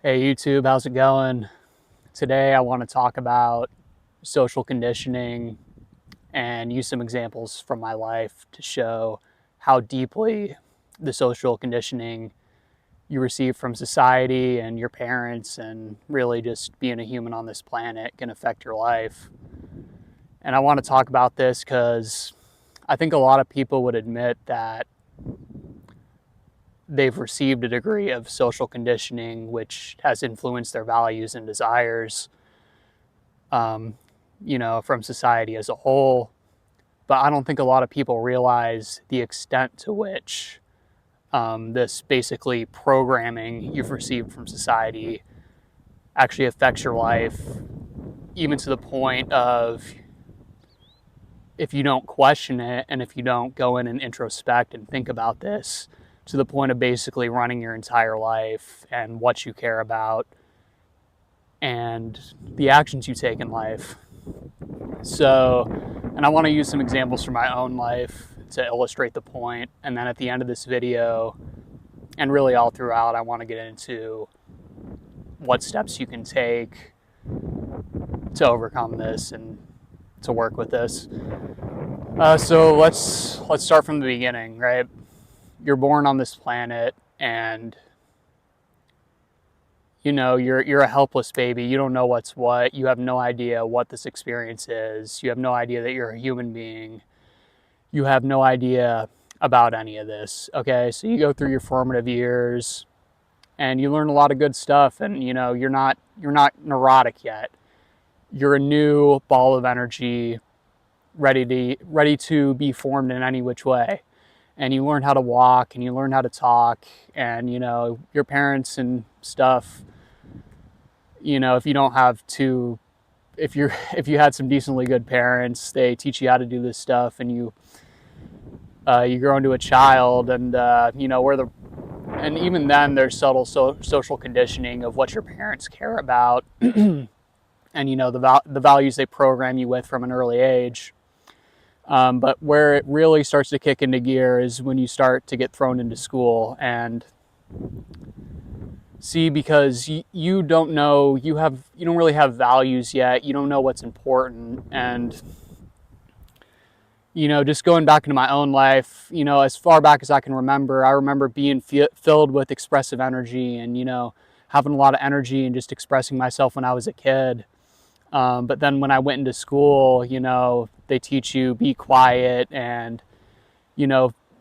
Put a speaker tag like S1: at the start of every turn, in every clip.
S1: Hey YouTube, how's it going? Today I want to talk about social conditioning and use some examples from my life to show how deeply the social conditioning you receive from society and your parents and really just being a human on this planet can affect your life. And I want to talk about this because I think a lot of people would admit that they've received a degree of social conditioning which has influenced their values and desires, um, from society as a whole. But I don't think a lot of people realize the extent to which this basically programming you've received from society actually affects your life, even to the point of if you don't question it and if you don't go in and introspect and think about this, to the point of basically running your entire life and what you care about and the actions you take in life. So, and I want to use some examples from my own life to illustrate the point. And then at the end of this video, and really all throughout, I want to get into what steps you can take to overcome this and to work with this. So let's start from the beginning, right? You're born on this planet, and you're a helpless baby. You don't know what's what. You have no idea what this experience is. You have no idea that you're a human being. You have no idea about any of this. Okay, so you go through your formative years and you learn a lot of good stuff, and you're not neurotic yet. You're a new ball of energy, ready to be formed in any which way. And you learn how to walk and you learn how to talk, and your parents and stuff, if you don't have to, if you had some decently good parents, they teach you how to do this stuff, and you grow into a child, and and even then there's subtle social conditioning of what your parents care about, and the values they program you with from an early age. But where it really starts to kick into gear is when you start to get thrown into school and see, because you don't know, you don't really have values yet. You don't know what's important. And just going back into my own life, as far back as I can remember, I remember being filled with expressive energy and having a lot of energy and just expressing myself when I was a kid. But then when I went into school, they teach you be quiet, and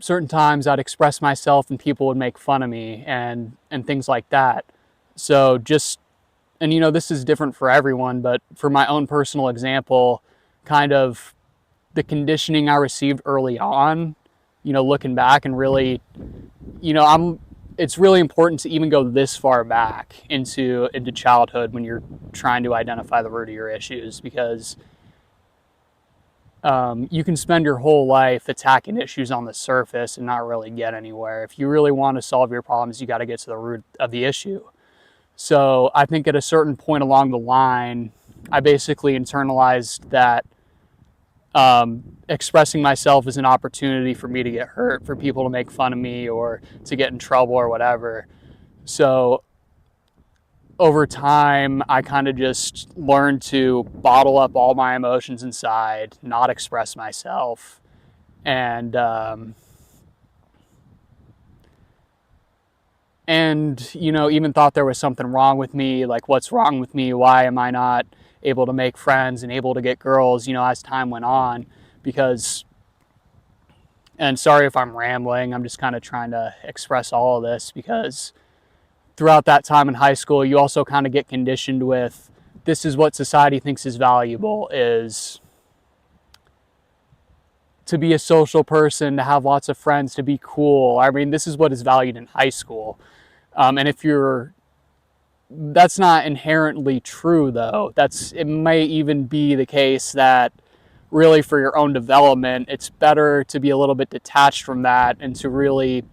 S1: certain times I'd express myself and people would make fun of me and things like that. So just, and this is different for everyone, but for my own personal example, kind of the conditioning I received early on, looking back and really, it's really important to even go this far back into childhood when you're trying to identify the root of your issues, because you can spend your whole life attacking issues on the surface and not really get anywhere. If you really want to solve your problems, you got to get to the root of the issue. So I think at a certain point along the line, I basically internalized that expressing myself is an opportunity for me to get hurt, for people to make fun of me or to get in trouble or whatever. So over time, I kind of just learned to bottle up all my emotions inside, not express myself, and even thought there was something wrong with me. Like, what's wrong with me? Why am I not able to make friends and able to get girls, as time went on? Because, and sorry if I'm rambling, I'm just kind of trying to express all of this, because throughout that time in high school, you also kind of get conditioned with, this is what society thinks is valuable, is to be a social person, to have lots of friends, to be cool. I mean, this is what is valued in high school. And if that's not inherently true, though. It may even be the case that really for your own development, it's better to be a little bit detached from that and to really,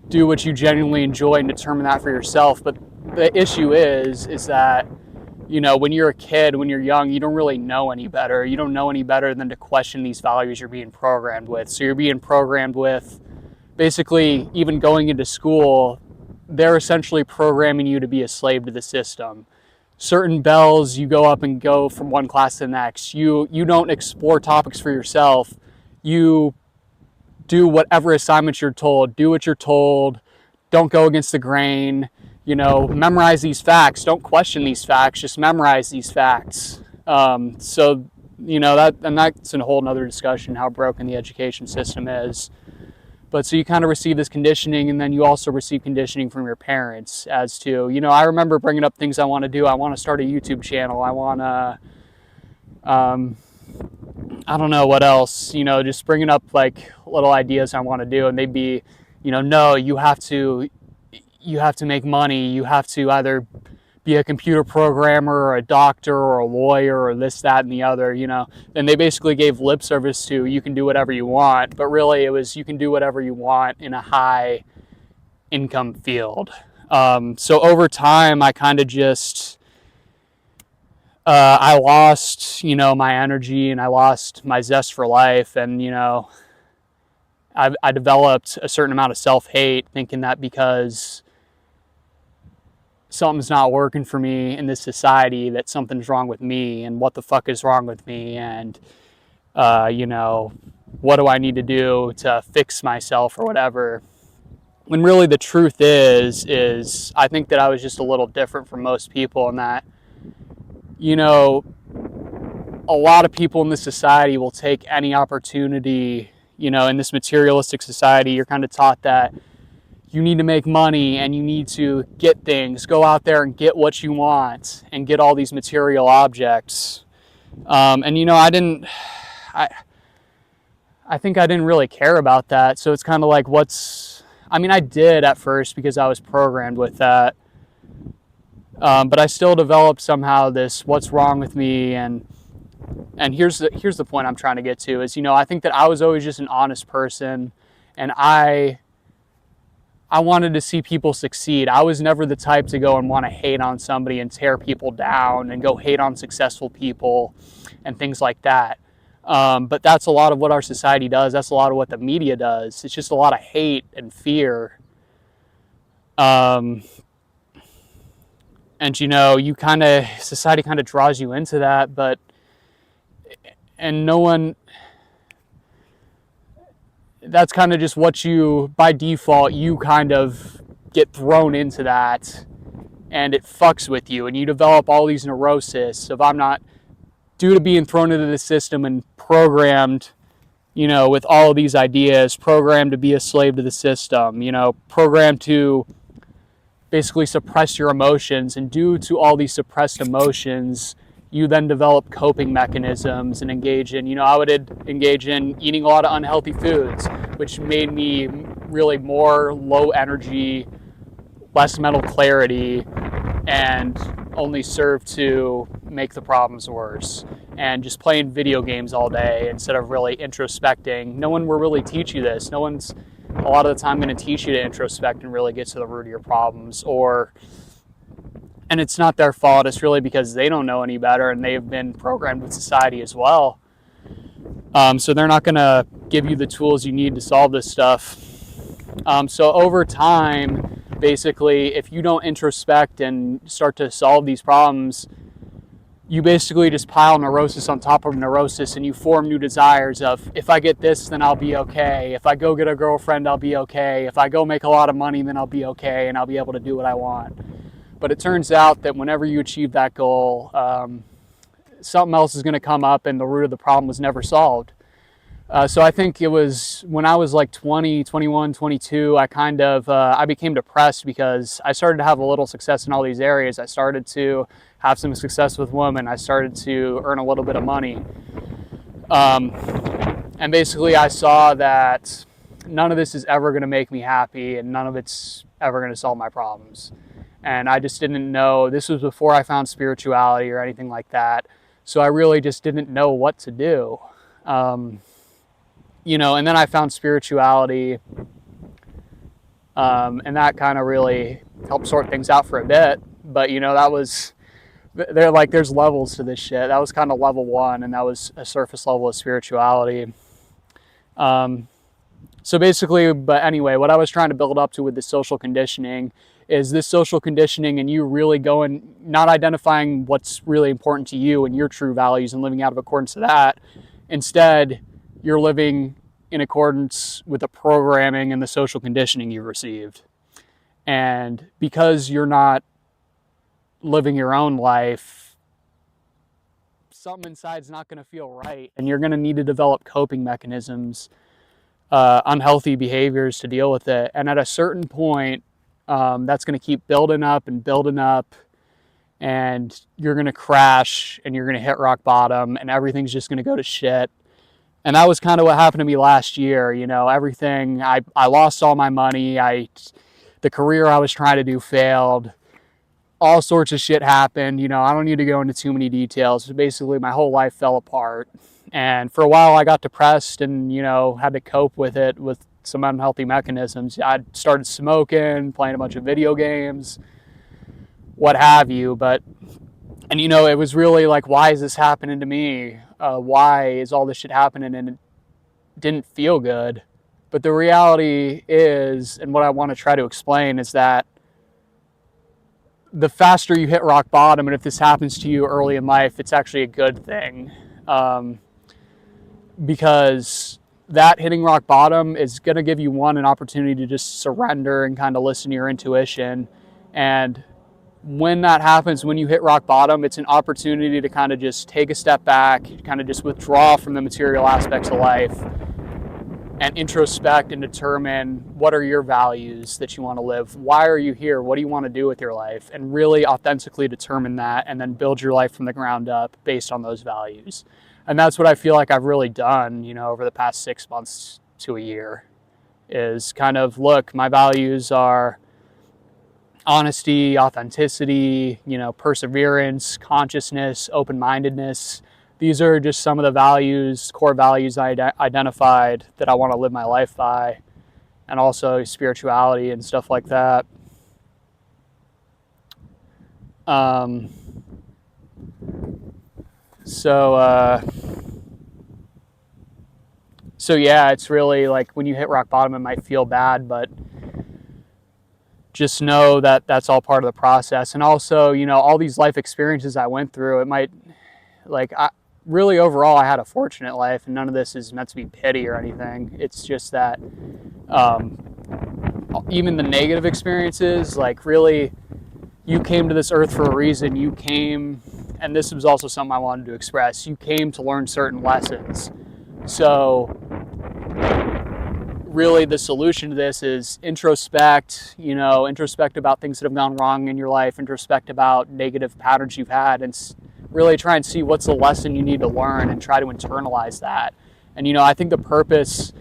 S1: do what you genuinely enjoy and determine that for yourself. But the issue is that, when you're a kid, when you're young, you don't really know any better. You don't know any better than to question these values you're being programmed with. So you're being programmed with, basically, even going into school, they're essentially programming you to be a slave to the system. Certain bells, you go up and go from one class to the next. You don't explore topics for yourself. You do whatever assignments you're told. Do what you're told. Don't go against the grain. Memorize these facts. Don't question these facts. Just memorize these facts. So that's a whole nother discussion, how broken the education system is. But so you kind of receive this conditioning, and then you also receive conditioning from your parents as to, I remember bringing up things I want to do. I want to start a YouTube channel. I want to, I don't know what else, just bringing up like little ideas I want to do. And they'd be, no, you have to make money. You have to either be a computer programmer or a doctor or a lawyer or this, that, and the other, and they basically gave lip service to, you can do whatever you want, but really it was, you can do whatever you want in a high income field. So over time, I kind of just, I lost, my energy, and I lost my zest for life. And, I developed a certain amount of self-hate, thinking that because something's not working for me in this society, that something's wrong with me, and what the fuck is wrong with me, and what do I need to do to fix myself or whatever. When really the truth is I think that I was just a little different from most people, and that a lot of people in this society will take any opportunity. In this materialistic society, you're kind of taught that you need to make money and you need to get things, go out there and get what you want and get all these material objects. And I think I didn't really care about that. So it's kind of like, I did at first because I was programmed with that. But I still developed somehow this, what's wrong with me? And here's the point I'm trying to get to is, I think that I was always just an honest person, and I wanted to see people succeed. I was never the type to go and want to hate on somebody and tear people down and go hate on successful people and things like that. But that's a lot of what our society does. That's a lot of what the media does. It's just a lot of hate and fear. And society kind of draws you into that, and no one, that's kind of just what by default, you kind of get thrown into that, and it fucks with you, and you develop all these neuroses of, I'm not, due to being thrown into the system and programmed, with all of these ideas, programmed to be a slave to the system, programmed to basically suppress your emotions, and due to all these suppressed emotions, you then develop coping mechanisms and engage in, I would engage in eating a lot of unhealthy foods, which made me really more low energy, less mental clarity, and only served to make the problems worse. And just playing video games all day instead of really introspecting. No one will really teach you this. No one's a lot of the time going to teach you to introspect and really get to the root of your problems, and it's not their fault. It's really because they don't know any better, and they've been programmed with society as well. So they're not going to give you the tools you need to solve this stuff. So over time, basically, if you don't introspect and start to solve these problems, you basically just pile neurosis on top of neurosis, and you form new desires of, if I get this, then I'll be okay. If I go get a girlfriend, I'll be okay. If I go make a lot of money, then I'll be okay, and I'll be able to do what I want. But it turns out that whenever you achieve that goal, something else is going to come up, and the root of the problem was never solved. So I think it was when I was like 20, 21, 22, I became depressed because I started to have a little success in all these areas. I started to have some success with women. I started to earn a little bit of money. And basically I saw that none of this is ever going to make me happy, and none of it's ever going to solve my problems. And I just didn't know. This was before I found spirituality or anything like that. So I really just didn't know what to do. And then I found spirituality. And that kind of really helped sort things out for a bit. But, there's levels to this shit. That was kind of level one, and that was a surface level of spirituality. So basically, but anyway, what I was trying to build up to with the social conditioning is this social conditioning and you really going, not identifying what's really important to you and your true values and living out of accordance to that. Instead, you're living in accordance with the programming and the social conditioning you received. And because you're not living your own life, something inside's not going to feel right, and you're going to need to develop coping mechanisms, unhealthy behaviors to deal with it. And at a certain point, that's going to keep building up and building up, and you're going to crash and you're going to hit rock bottom, and everything's just going to go to shit. And that was kind of what happened to me last year. You know, everything, I lost all my money. The career I was trying to do failed. All sorts of shit happened. You know, I don't need to go into too many details. But basically, my whole life fell apart. And for a while, I got depressed and, you know, had to cope with it with some unhealthy mechanisms. I started smoking, playing a bunch of video games, what have you. And, you know, it was really like, why is this happening to me? Why is all this shit happening? And it didn't feel good. But the reality is, and what I want to try to explain is that the faster you hit rock bottom, and if this happens to you early in life, it's actually a good thing. Because that hitting rock bottom is going to give you, one, an opportunity to just surrender and kind of listen to your intuition. And when that happens, when you hit rock bottom, it's an opportunity to kind of just take a step back, kind of just withdraw from the material aspects of life and introspect and determine what are your values that you want to live. Why are you here? What do you want to do with your life? And really authentically determine that, and then build your life from the ground up based on those values. And that's what I feel like I've really done, you know, over the past 6 months to a year, is kind of, look, my values are honesty, authenticity, you know, perseverance, consciousness, open-mindedness. These are just some of the values, core values I identified that I want to live my life by, and also spirituality and stuff like that. So yeah, it's really like when you hit rock bottom, it might feel bad, but just know that that's all part of the process. And also, you know, all these life experiences I went through, it might, like, really overall, I had a fortunate life, and none of this is meant to be pity or anything. It's just that even the negative experiences, like, really, you came to this earth for a reason. You came, and this was also something I wanted to express, you came to learn certain lessons. So really the solution to this is introspect, you know, introspect about things that have gone wrong in your life, introspect about negative patterns you've had, and really try and see what's the lesson you need to learn and try to internalize that. And, you know, I think the purpose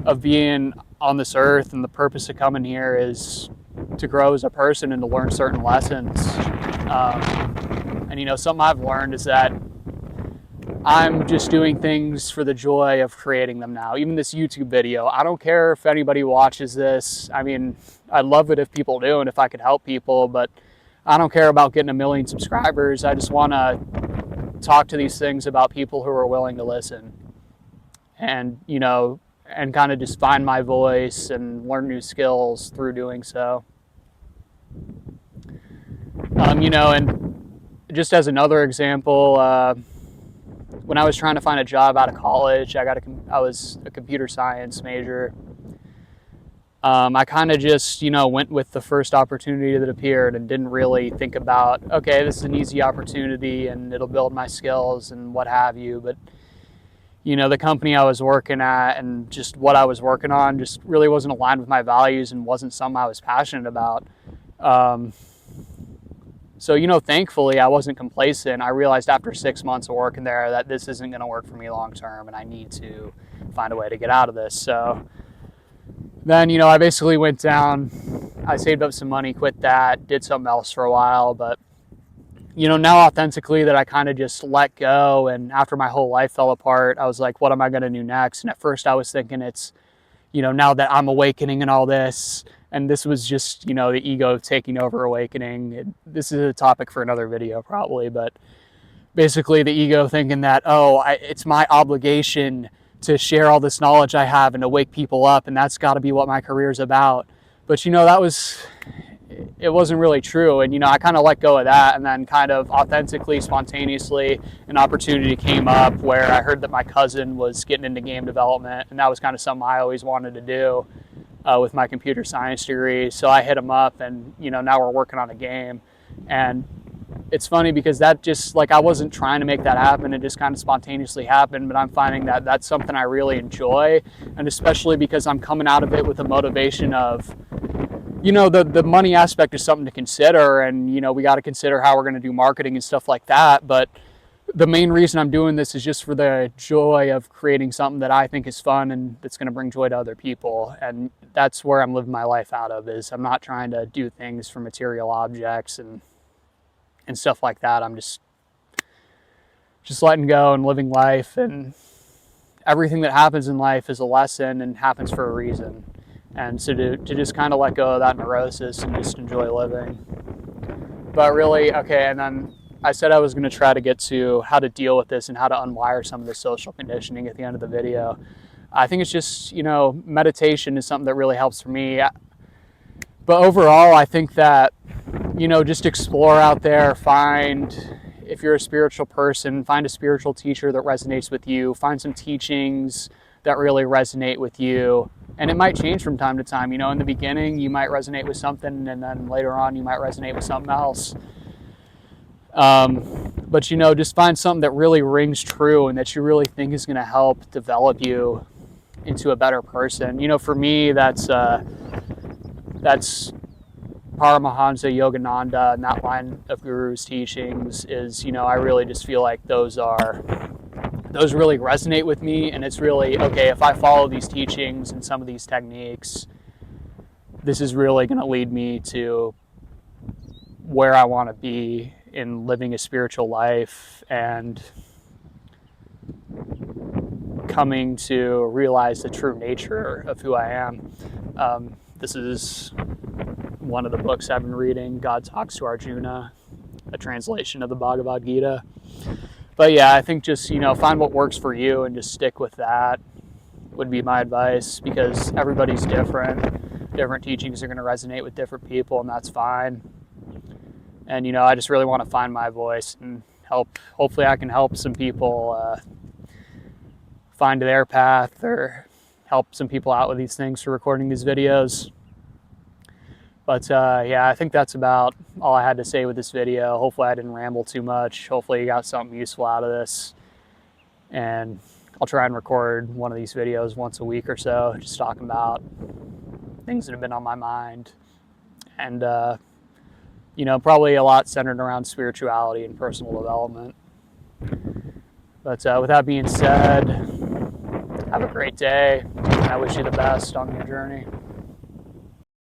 S1: of being on this earth and the purpose of coming here is to grow as a person and to learn certain lessons. And, you know, something I've learned is that I'm just doing things for the joy of creating them now. Even this YouTube video, I don't care if anybody watches this. I mean, I'd love it if people do and if I could help people, but I don't care about getting 1 million subscribers. I just want to talk to these things about people who are willing to listen and, you know, and kind of just find my voice and learn new skills through doing so. You know, and just as another example, when I was trying to find a job out of college, I was a computer science major. I kind of just, you know, went with the first opportunity that appeared and didn't really think about, okay, this is an easy opportunity and it'll build my skills and what have you. But, you know, the company I was working at and just what I was working on just really wasn't aligned with my values and wasn't something I was passionate about. So, you know, thankfully I wasn't complacent. I realized after 6 months of working there that this isn't going to work for me long term and I need to find a way to get out of this. So then, you know, I basically went down, I saved up some money, quit that, did something else for a while. But, you know, now authentically that I kind of just let go, and after my whole life fell apart, I was like, what am I going to do next? And at first I was thinking it's, you know, now that I'm awakening and all this, and this was just, you know, the ego taking over awakening. This is a topic for another video probably, but basically the ego thinking that, it's my obligation to share all this knowledge I have and to wake people up, and that's got to be what my career is about. But, it wasn't really true. And, I kind of let go of that, and then kind of authentically, spontaneously, an opportunity came up where I heard that my cousin was getting into game development, and that was kind of something I always wanted to do with my computer science degree. So I hit him up, and, now we're working on a game. And it's funny because that just, I wasn't trying to make that happen. It just kind of spontaneously happened, but I'm finding that that's something I really enjoy. And especially because I'm coming out of it with a motivation of, the money aspect is something to consider, and, we got to consider how we're going to do marketing and stuff like that. But the main reason I'm doing this is just for the joy of creating something that I think is fun and that's going to bring joy to other people. And that's where I'm living my life out of, is I'm not trying to do things for material objects and stuff like that. I'm just letting go and living life, and everything that happens in life is a lesson and happens for a reason. And so to just kind of let go of that neurosis and just enjoy living. But really, okay, and then I said I was going to try to get to how to deal with this and how to unwire some of the social conditioning at the end of the video. I think it's just, meditation is something that really helps for me. But overall, I think that, just explore out there, if you're a spiritual person, find a spiritual teacher that resonates with you, find some teachings that really resonate with you. And it might change from time to time. In the beginning, you might resonate with something, and then later on, you might resonate with something else. But, just find something that really rings true and that you really think is going to help develop you into a better person. For me, that's Paramahansa Yogananda, and that line of Guru's teachings is, I really just feel like those really resonate with me. And it's really, okay, if I follow these teachings and some of these techniques, this is really going to lead me to where I want to be in living a spiritual life and coming to realize the true nature of who I am. This is one of the books I've been reading, God Talks to Arjuna, a translation of the Bhagavad Gita. But yeah, I think just, find what works for you and just stick with that would be my advice, because everybody's different. Different teachings are going to resonate with different people, and that's fine. And, I just really want to find my voice and hopefully I can help some people find their path, or help some people out with these things for recording these videos. But yeah, I think that's about all I had to say with this video. Hopefully I didn't ramble too much. Hopefully you got something useful out of this. And I'll try and record one of these videos once a week or so, just talking about things that have been on my mind. And, probably a lot centered around spirituality and personal development. But with that being said, have a great day. I wish you the best on your journey.